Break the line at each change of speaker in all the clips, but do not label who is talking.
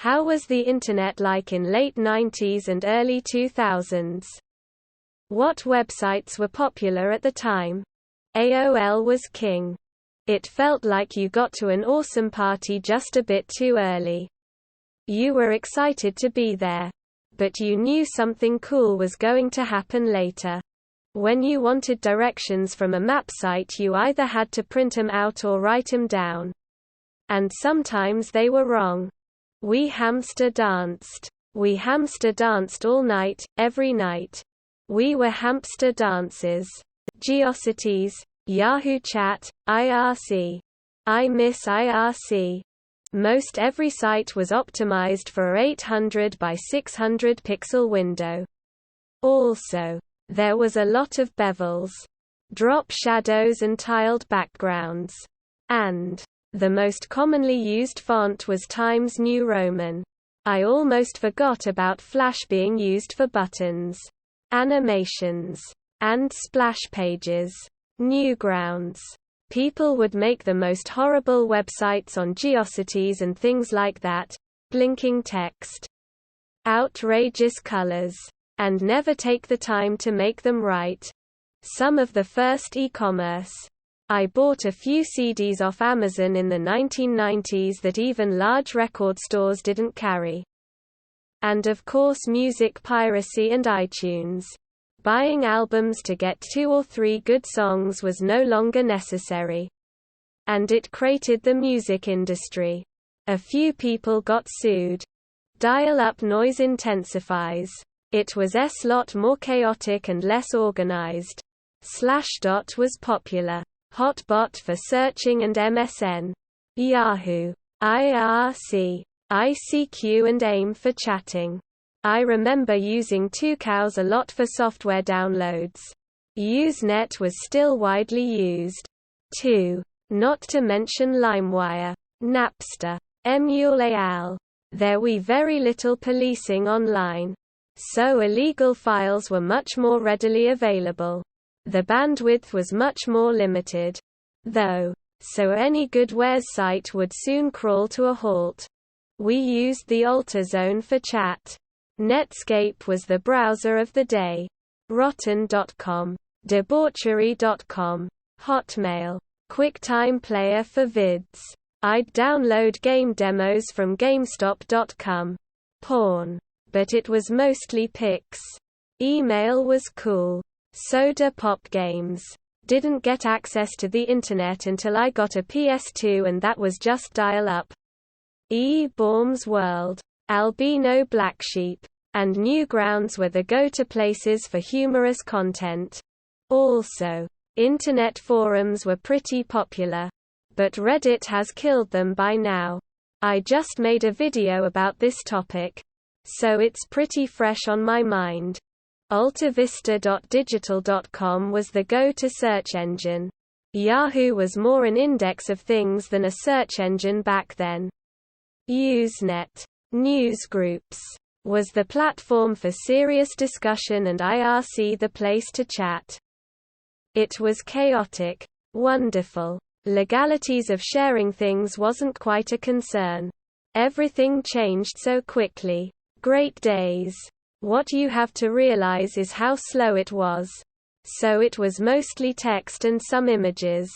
How was the Internet like in late 90s and early 2000s? What websites were popular at the time? AOL was king. It felt like you got to an awesome party just a bit too early. You were excited to be there, but you knew something cool was going to happen later. When you wanted directions from a map site, you either had to print them out or write them down. And sometimes they were wrong. We hamster danced. We hamster danced all night, every night. We were hamster dancers. GeoCities, Yahoo Chat, IRC. I miss IRC. Most every site was optimized for a 800 by 600 pixel window. Also, there was a lot of bevels, drop shadows and tiled backgrounds. And the most commonly used font was Times New Roman. I almost forgot about Flash being used for buttons, animations, and splash pages. Newgrounds. People would make the most horrible websites on GeoCities and things like that, blinking text, outrageous colors, and never take the time to make them right. Some of the first e-commerce. I bought a few CDs off Amazon in the 1990s that even large record stores didn't carry. And of course music piracy and iTunes. Buying albums to get 2 or 3 good songs was no longer necessary. And it created the music industry. A few people got sued. Dial-up noise intensifies. It was a lot more chaotic and less organized. Slashdot was popular. Hotbot for searching and MSN. Yahoo! IRC. ICQ and AIM for chatting. I remember using 2cows a lot for software downloads. Usenet was still widely used. 2. Not to mention LimeWire. Napster. Emule. There were very little policing online. So illegal files were much more readily available. The bandwidth was much more limited, though, so any good Wares site would soon crawl to a halt. We used the AltaZone for chat. Netscape was the browser of the day. Rotten.com. Debauchery.com. Hotmail. QuickTime Player for vids. I'd download game demos from GameStop.com. Porn. But it was mostly pics. Email was cool. Soda Pop Games. Didn't get access to the internet until I got a PS2, and that was just dial-up. Baum's World. Albino Black Sheep. And Newgrounds were the go-to places for humorous content. Also, internet forums were pretty popular. But Reddit has killed them by now. I just made a video about this topic, so it's pretty fresh on my mind. AltaVista.digital.com was the go-to search engine. Yahoo was more an index of things than a search engine back then. Usenet. Newsgroups. Was the platform for serious discussion, and IRC the place to chat. It was chaotic. Wonderful. Legalities of sharing things wasn't quite a concern. Everything changed so quickly. Great days. What you have to realize is how slow it was. So it was mostly text and some images.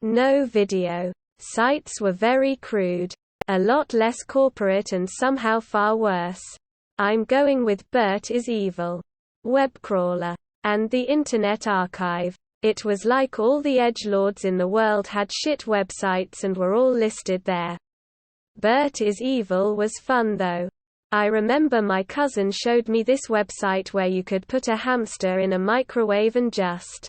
No video. Sites were very crude. A lot less corporate and somehow far worse. I'm going with Bert is Evil. Webcrawler. And the Internet Archive. It was like all the edgelords in the world had shit websites and were all listed there. Bert is Evil was fun though. I remember my cousin showed me this website where you could put a hamster in a microwave and just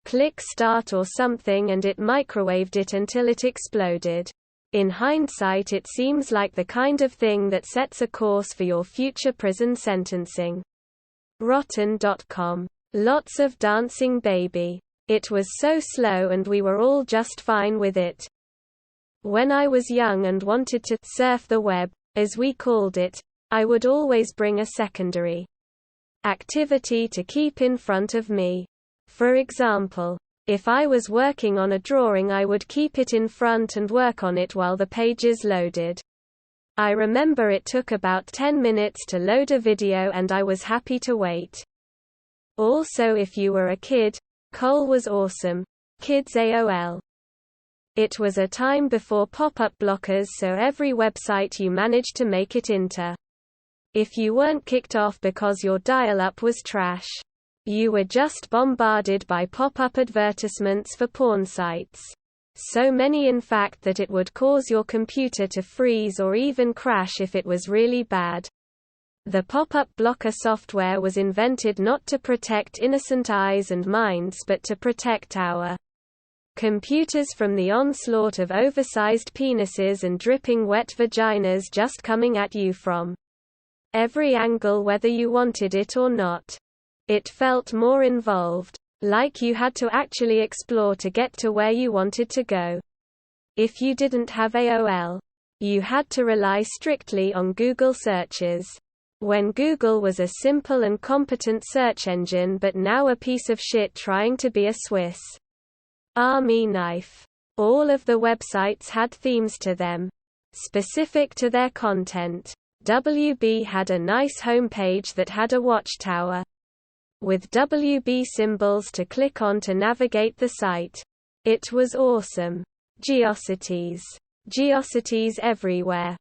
click start or something and it microwaved it until it exploded. In hindsight, it seems like the kind of thing that sets a course for your future prison sentencing. Rotten.com. Lots of dancing baby. It was so slow and we were all just fine with it. When I was young and wanted to surf the web, as we called it, I would always bring a secondary activity to keep in front of me. For example, if I was working on a drawing, I would keep it in front and work on it while the pages loaded. I remember it took about 10 minutes to load a video and I was happy to wait. Also, if you were a kid, COL was awesome. Kids AOL. It was a time before pop-up blockers, so every website you managed to make it into. If you weren't kicked off because your dial-up was trash, you were just bombarded by pop-up advertisements for porn sites. So many in fact that it would cause your computer to freeze or even crash if it was really bad. The pop-up blocker software was invented not to protect innocent eyes and minds but to protect our computers from the onslaught of oversized penises and dripping wet vaginas just coming at you from every angle, whether you wanted it or not. It felt more involved, like you had to actually explore to get to where you wanted to go. If you didn't have AOL, you had to rely strictly on Google searches. When Google was a simple and competent search engine but now a piece of shit trying to be a Swiss Army knife. All of the websites had themes to them, specific to their content. WB had a nice homepage that had a watchtower with WB symbols to click on to navigate the site. It was awesome. Geocities. Geocities everywhere.